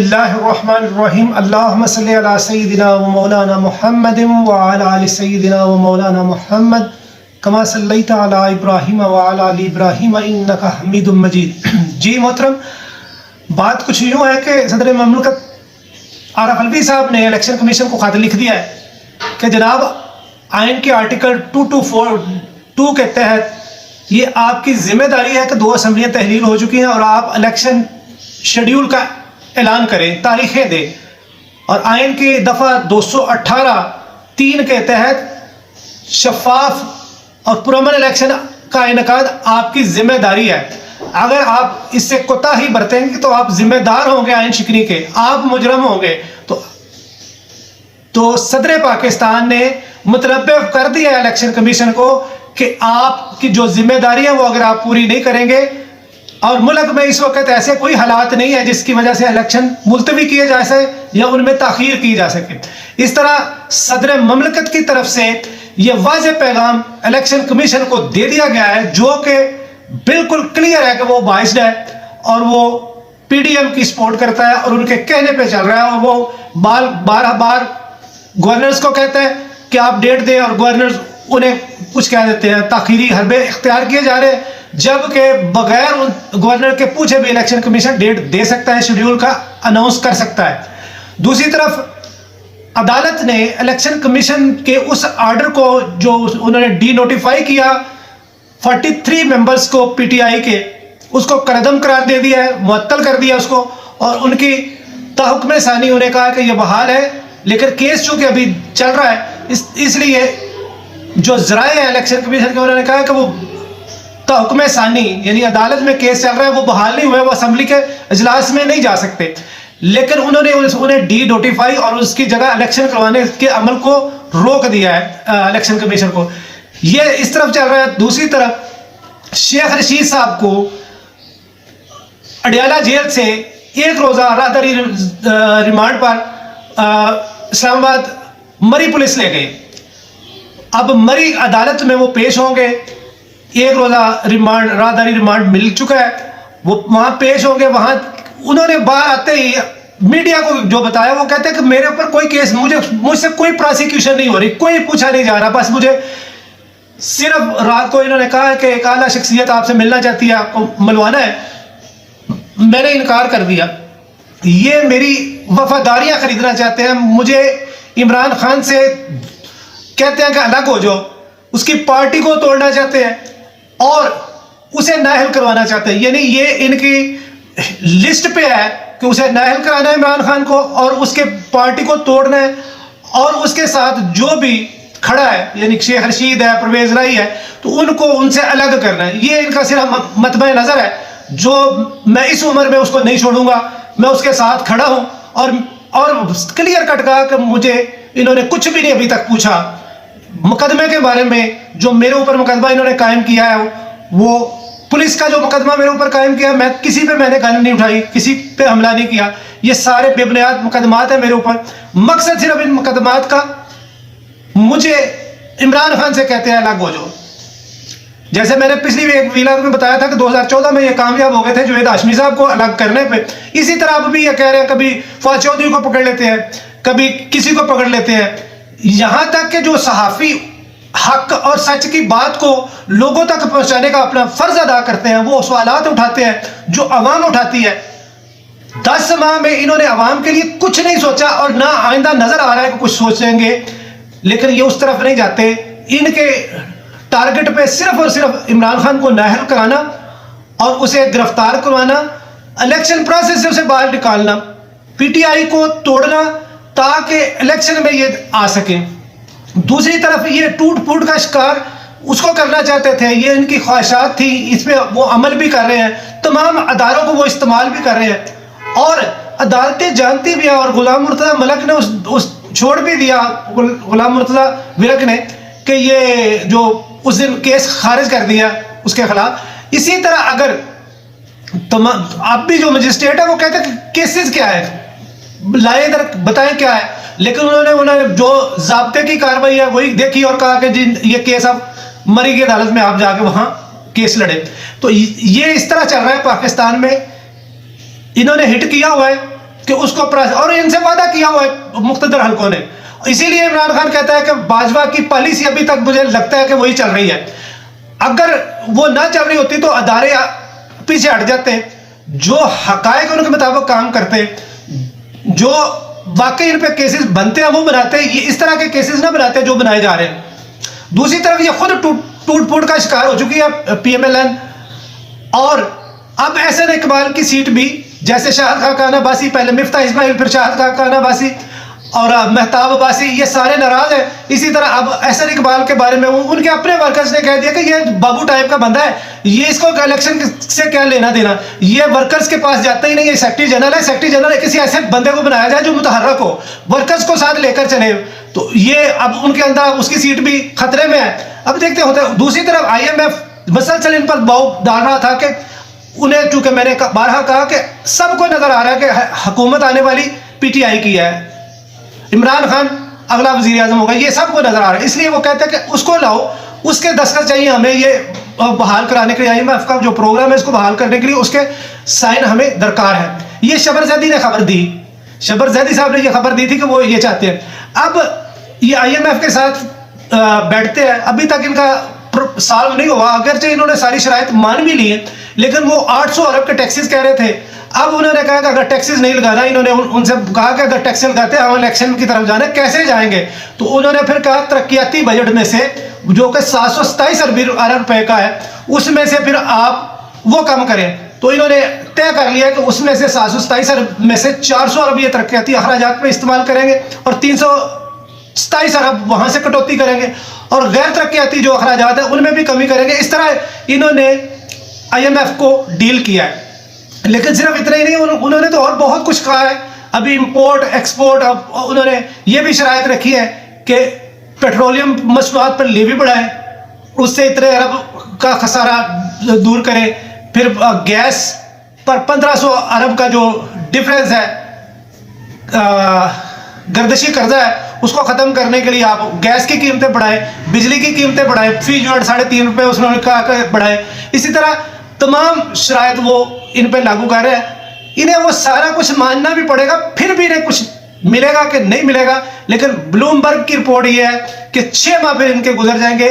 बिस्मिल्लाहिर्रहमानिर्रहीम अल्लाहुम्मा सल्लि अला सय्यिदिना व मौलाना मुहम्मदिन व अला आलि सय्यिदिना व मौलाना मुहम्मद कमा सल्लैता अला इब्राहीम व अला आलि इब्राहीम इन्नका हमीदुम मजीद। जी मोहतरम, बात कुछ यूँ है कि सदर ममलकत आरफ अलवी साहब ने इलेक्शन कमीशन को खत लिख दिया है कि जनाब आइन के आर्टिकल 2242 के तहत ये आपकी जिम्मेदारी है कि 2 असम्बलियाँ तहलील हो चुकी हैं और आप इलेक्शन शेड्यूल का ऐलान करें, तारीखें दें। और आइन की दफ़ा 218(3) के तहत शफाफ और पुरअमन इलेक्शन का इनेकाद आपकी जिम्मेदारी है। अगर आप इससे कोताही बरतेंगे तो आप जिम्मेदार होंगे आइन शिकनी के, आप मुजरम होंगे। तो सदर पाकिस्तान ने मुतनब्बे कर दिया है इलेक्शन कमीशन को कि आपकी जो जिम्मेदारी है वो अगर आप पूरी नहीं करेंगे, और मुल्क में इस वक्त ऐसे कोई हालात नहीं है जिसकी वजह से इलेक्शन मुलतवी किए जा सके या उनमें ताखीर की जा सके। इस तरह सदर ममलकत की तरफ से ये वाज़ेह पैगाम इलेक्शन कमीशन को दे दिया गया है, जो कि बिल्कुल क्लियर है कि वो बाइस्ड है और वो PDM की सपोर्ट करता है और उनके कहने पे चल रहा है। और वो बार गवर्नर्स को कहते हैं कि आप डेट दें और गवर्नर्स उन्हें कुछ कह देते हैं, ताखीरी हरबे इख्तियार किए जा रहे हैं, जबकि बगैर गवर्नर के पूछे भी इलेक्शन कमीशन डेट दे सकता है, शेड्यूल का अनाउंस कर सकता है। दूसरी तरफ अदालत ने इलेक्शन कमीशन के उस आर्डर को जो उन्होंने डी नोटिफाई किया 43 मेंबर्स को PTI के, उसको करदम करार दे दिया है, मुअत्तल कर दिया उसको, और उनकी तहुक्म सानी उन्हें कहा कि यह बहाल है। लेकिन केस चूंकि अभी चल रहा है इसलिए जो ज़राए हैं इलेक्शन कमीशन के, उन्होंने कहा कि वो तहुक्म सानी यानी अदालत में केस चल रहा है, वो बहाल नहीं हुए, वो असम्बली के इजलास में नहीं जा सकते। लेकिन उन्होंने उन्हें डी नोटिफाई और उसकी जगह इलेक्शन करवाने के अमल को रोक दिया है इलेक्शन कमीशन को। ये इस तरफ चल रहा है। दूसरी तरफ शेख रशीद साहब को अडियाला जेल से 1 रोज़ा राहदरी रिमांड पर इस्लामाबाद मरी पुलिस ले गई। अब मरी अदालत में वो पेश होंगे, 1 रोज़ा रिमांड राहदरी रिमांड मिल चुका है, वो वहाँ पेश होंगे। वहाँ उन्होंने बाहर आते ही मीडिया को जो बताया, वो कहते हैं कि मेरे ऊपर कोई केस, मुझसे कोई प्रोसिक्यूशन नहीं हो रही, कोई पूछा नहीं जा रहा, बस मुझे सिर्फ रात को इन्होंने कहा कि एक आला शख्सियत आपसे मिलना चाहती है, आपको मिलवाना है, मैंने इनकार कर दिया। ये मेरी वफादारियाँ खरीदना चाहते हैं, मुझे इमरान खान से कहते हैं कि अलग हो जाओ, उसकी पार्टी को तोड़ना चाहते हैं और उसे नाअहल करवाना चाहते हैं। यानी ये इनकी लिस्ट पे है कि उसे नाअहल कराना है इमरान खान को और उसके पार्टी को तोड़ना है, और उसके साथ जो भी खड़ा है यानी शेख रशीद है, परवेज राही है, तो उनको उनसे अलग करना है। ये इनका सिर्फ मतबा नज़र है, जो मैं इस उम्र में उसको नहीं छोड़ूंगा, मैं उसके साथ खड़ा हूँ। और क्लियर कट कहा कि मुझे इन्होंने कुछ भी नहीं अभी तक पूछा मुकदमे के बारे में। जो मेरे ऊपर मुकदमा इन्होंने कायम किया है, वो पुलिस का जो मुकदमा मेरे ऊपर कायम किया, मैं किसी पे मैंने गन नहीं उठाई, किसी पे हमला नहीं किया, ये सारे बेबुनियाद मुकदमात है मेरे ऊपर। मकसद सिर्फ इन मुकदमात का, मुझे इमरान खान से कहते हैं अलग हो जाओ। जैसे मैंने पिछली एक वीलॉग में बताया था कि 2014 में ये कामयाब हो गए थे जुवेद हाशमी साहब को अलग करने पे, इसी तरह अब भी ये कह रहे हैं, कभी फवाद चौधरी को पकड़ लेते हैं, कभी किसी को पकड़ लेते हैं। यहाँ तक कि जो सहाफ़ी हक और सच की बात को लोगों तक पहुँचाने का अपना फ़र्ज अदा करते हैं, वो सवालात उठाते हैं जो अवाम उठाती है। 10 माह में इन्होंने अवाम के लिए कुछ नहीं सोचा और ना आइंदा नज़र आ रहा है कि कुछ सोचेंगे, लेकिन ये उस तरफ नहीं जाते। इनके टारगेट पे सिर्फ और सिर्फ इमरान खान को नाअहल कराना और उसे गिरफ्तार करवाना, इलेक्शन प्रोसेस से उसे बाहर निकालना, PTI को तोड़ना ताकि इलेक्शन में ये आ सके। दूसरी तरफ ये टूट फूट का शिकार उसको करना चाहते थे, ये इनकी ख्वाहिशात थी, इस पर वो अमल भी कर रहे हैं, तमाम अदारों को वो इस्तेमाल भी कर रहे हैं और अदालतें जानती भी हैं। और गुलाम मुर्तज़ा मलक ने उस छोड़ भी दिया, गुलाम मुर्तज़ा विरक ने, कि ये जो उस दिन केस खारिज कर दिया उसके खिलाफ। इसी तरह अगर आप भी जो मजिस्ट्रेट है वो कहते हैं केसेस क्या है, लाए इधर बताएं क्या है, लेकिन उन्होंने जो ज़ाब्ते की कार्रवाई है वही देखी और कहा कि जी ये केस अब मरी की अदालत में आप जाके वहाँ केस लड़े। तो ये इस तरह चल रहा है पाकिस्तान में। इन्होंने हिट किया हुआ है कि उसको और इनसे वादा किया हुआ है मुख्तदर हलकों ने। इसीलिए इमरान खान कहता है कि भाजपा की पॉलिसी अभी तक मुझे लगता है कि वही चल रही है। अगर वो ना चल रही होती तो अदारे पीछे हट जाते, जो हकायक उनके मुताबिक काम करते, जो वाकई इन पे केसेस बनते हैं वो बनाते, ये इस तरह के केसेस ना बनाते जो बनाए जा रहे हैं। दूसरी तरफ ये खुद टूट फूट का शिकार हो चुकी है PMLN, और अब एहसन इकबाल की सीट भी, जैसे शाहिद खान अब्बासी, पहले मिफ्ता इस्माइल, फिर शाहिद खान अब्बासी और महताब अब्बासी, ये सारे नाराज हैं। इसी तरह अब एहसन इकबाल के बारे में उनके अपने वर्कर्स ने कह दिया कि ये बाबू टाइप का बंदा है, ये इसको इलेक्शन से क्या लेना देना, ये वर्कर्स के पास जाता ही नहीं, ये सेक्रेटरी जनरल है। सेक्रेटरी जनरल किसी ऐसे बंदे को बनाया जाए जो मुतहर्रक हो, वर्कर्स को साथ लेकर चले, तो ये अब उनके अंदर उसकी सीट भी खतरे में है। अब देखते होते। दूसरी तरफ IMF मसलसल इन पर दबाव डाल रहा था कि उन्हें, चूंकि मैंने बारहा कहा कि सबको नजर आ रहा है कि हुकूमत आने वाली PTI की है, इमरान खान अगला वजीर आजम होगा, ये सबको नजर आ रहा है। इसलिए वो कहते हैं कि उसको लाओ, उसके दस्तखत चाहिए हमें, ये बहाल कराने के लिए IMF का जो प्रोग्राम है इसको बहाल करने के लिए उसके साइन हमें दरकार है। ये शबर जैदी ने खबर दी, शबर जैदी साहब ने ये खबर दी थी कि वो ये चाहते हैं। अब ये IMF के साथ बैठते हैं, अभी तक इनका सॉल्व नहीं हुआ, अगरचे इन्होंने सारी शराइत मान भी ली है, लेकिन वो 800 अरब के टैक्सेस कह रहे थे। अब उन्होंने कहा कि अगर टैक्सेस नहीं लगाना, इन्होंने उनसे कहा कि अगर टैक्स लगाते हम इलेक्शन की तरफ जाना, कैसे जाएंगे? तो उन्होंने फिर कहा तरक्याती बजट में से, जो कि 727 अरब रुपए का है, उसमें से फिर आप वो कम करें। तो इन्होंने तय कर लिया कि उसमें से 727 अरब में से 400 अरब ये तरक्याती अखराजात में इस्तेमाल करेंगे और 327 अरब वहां से कटौती करेंगे, और गैर तरक्याती जो अखराजात है उनमें भी कमी करेंगे। इस तरह इन्होंने IMF को डील किया है। लेकिन सिर्फ इतना ही नहीं, उन्होंने तो और बहुत कुछ कहा है। अभी इंपोर्ट एक्सपोर्ट, अब उन्होंने ये भी शराइत रखी है कि पेट्रोलियम मसनूआत पर लेवी बढ़ाए, उससे इतने अरब का खसारा दूर करें। फिर गैस पर 1500 अरब का जो डिफरेंस है, गर्दशी कर्जा है, उसको खत्म करने के लिए आप गैस की कीमतें बढ़ाएं, बिजली की कीमतें बढ़ाएं, फी यूनिट 3.5 रुपये उसने कहा बढ़ाएं। इसी तरह तमाम शराइत वो इन पे लागू कर रहे हैं। इन्हें वो सारा कुछ मानना भी पड़ेगा, फिर भी इन्हें कुछ मिलेगा कि नहीं मिलेगा। लेकिन ब्लूमबर्ग की रिपोर्ट ये है कि 6 माह फिर इनके गुजर जाएंगे।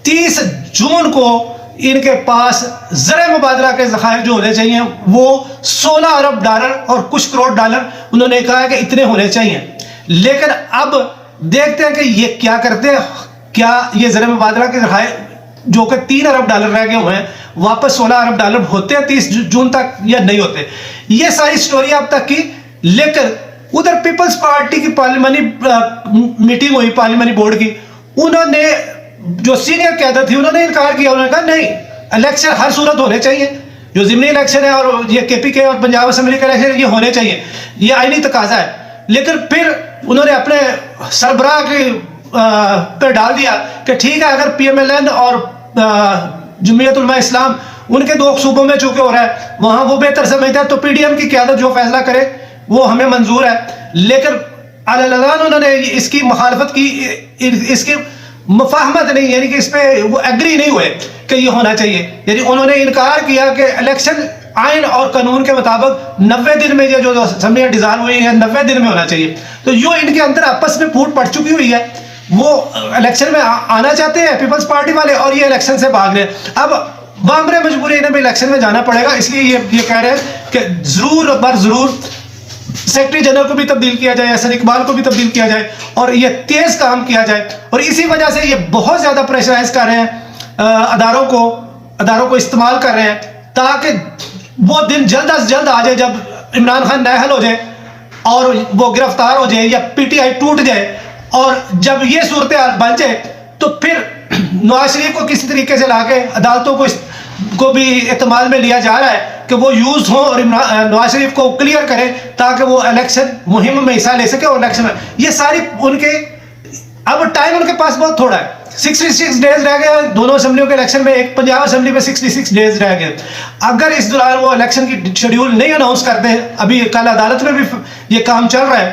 30 जून को इनके पास ज़र मुबादला के ज़खायर जो होने चाहिए वो 16 अरब डॉलर और कुछ करोड़ डॉलर उन्होंने कहा है कि इतने होने चाहिए। लेकिन अब देखते हैं कि ये क्या करते हैं। क्या ये ज़र मुबादला के ज़खायर जो कि 3 अरब डॉलर रह गए हुए हैं, वापस 16 अरब डॉलर होते हैं 30 जून तक या नहीं होते? ये सारी स्टोरी अब तक की। लेकिन उधर पीपल्स पार्टी की पार्लियामानी मीटिंग हुई, पार्लियामानी बोर्ड की, उन्होंने जो सीनियर क्यादत थी उन्होंने इनकार किया। उन्होंने कहा नहीं, इलेक्शन हर सूरत होने चाहिए, जो ज़िमनी इलेक्शन है और ये KPK और पंजाब असेंबली का इलेक्शन ये होने चाहिए, ये आईनी तकाजा है। लेकिन फिर उन्होंने अपने सरबराह के पे डाल दिया कि ठीक है, अगर PMLN और जमीयत उलमा इस्लाम उनके 2 सूबों में चूंकि हो रहा है, वहां वो बेहतर समझते हैं, तो PDM की क़यादत जो फैसला करे वो हमें मंजूर है। लेकिन अलग उन्होंने इसकी मुखालफत की, इसकी मुफाहमत नहीं, यानी कि इस पे वो एग्री नहीं हुए कि ये होना चाहिए। यानी उन्होंने इनकार किया कि इलेक्शन आइन और कानून के मुताबिक 90 दिन में ये जो असेंबली डिज़ाल्व हुई है 90 दिन में होना चाहिए। तो जो इनके अंदर आपस में फूट पड़ चुकी हुई है, वो इलेक्शन में आना चाहते हैं पीपल्स पार्टी वाले, और ये इलेक्शन से भाग रहे हैं। अब बामरे मजबूरी इन्हें भी इलेक्शन में जाना पड़ेगा, इसलिए ये कह रहे हैं कि जरूर बर जरूर सेक्रेटरी जनरल को भी तब्दील किया जाए, एहसन इकबाल को भी तब्दील किया जाए और ये तेज काम किया जाए। और इसी वजह से ये बहुत ज्यादा प्रेशराइज कर रहे हैं अदारों को इस्तेमाल कर रहे हैं, ताकि वो दिन जल्द अज जल्द आ जाए जब इमरान खान नाअहल हो जाए और वो गिरफ्तार हो जाए या PTI टूट जाए। और जब ये सूरत हाल बन जाए तो फिर नवाज शरीफ को किसी तरीके से लाके अदालतों को भी इस्तेमाल में लिया जा रहा है कि वो यूज हो और नवाज शरीफ को क्लियर करें, ताकि वो इलेक्शन मुहिम में हिस्सा ले सके। और इलेक्शन में ये सारी उनके अब टाइम उनके पास बहुत थोड़ा है, 66 डेज रह गए दोनों असेंबलियों के इलेक्शन में। एक पंजाब असेंबली में 66 डेज रह गए। अगर इस दौरान वो इलेक्शन की शेड्यूल नहीं अनाउंस करते हैं, अभी कल अदालत में भी ये काम चल रहा है,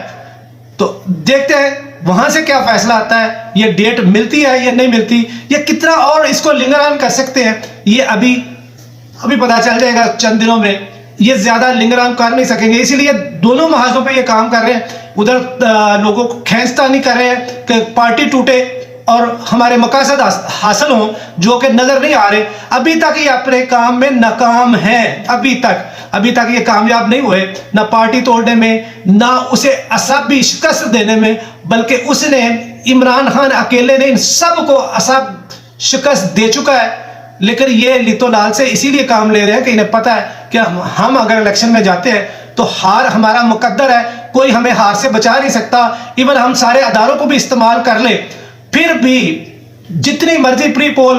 तो देखते हैं वहां से क्या फैसला आता है, ये डेट मिलती है या नहीं मिलती, ये कितना और इसको लिंगर ऑन कर सकते हैं, ये अभी पता चल जाएगा चंद दिनों में। ये ज़्यादा लिंगराम कर नहीं सकेंगे, इसीलिए दोनों महाजों पे ये काम कर रहे हैं। उधर लोगों को खींचतानी कर रहे हैं कि पार्टी टूटे और हमारे मकासद हासिल हों जो कि नज़र नहीं आ रहे। अभी तक ये अपने काम में नाकाम हैं, अभी तक ये कामयाब नहीं हुए, ना पार्टी तोड़ने में, ना उसे असबी शिकस्त देने में, बल्कि उसने इमरान खान अकेले ने इन सब को असब शिकस्त दे चुका है। लेकिन ये लितो लाल से इसीलिए काम ले रहे हैं कि इन्हें पता है कि हम अगर इलेक्शन में जाते हैं तो हार हमारा मुकद्दर है, कोई हमें हार से बचा नहीं सकता। इवन हम सारे अदारों को भी इस्तेमाल कर ले, फिर भी जितनी मर्जी प्री पोल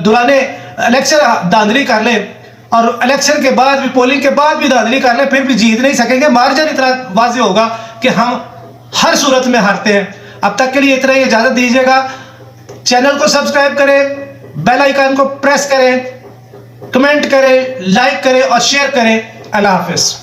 दुराने इलेक्शन धांधली कर ले और इलेक्शन के बाद भी, पोलिंग के बाद भी धांधली कर ले, फिर भी जीत नहीं सकेंगे। मार्जिन इतना वाज़ेह होगा कि हम हर सूरत में हारते हैं। अब तक के लिए इतना ही, इजाज़त दीजिएगा। चैनल को सब्सक्राइब करें, बेल आइकन को प्रेस करें, कमेंट करें, लाइक करें और शेयर करें। अल्लाह हाफिज़।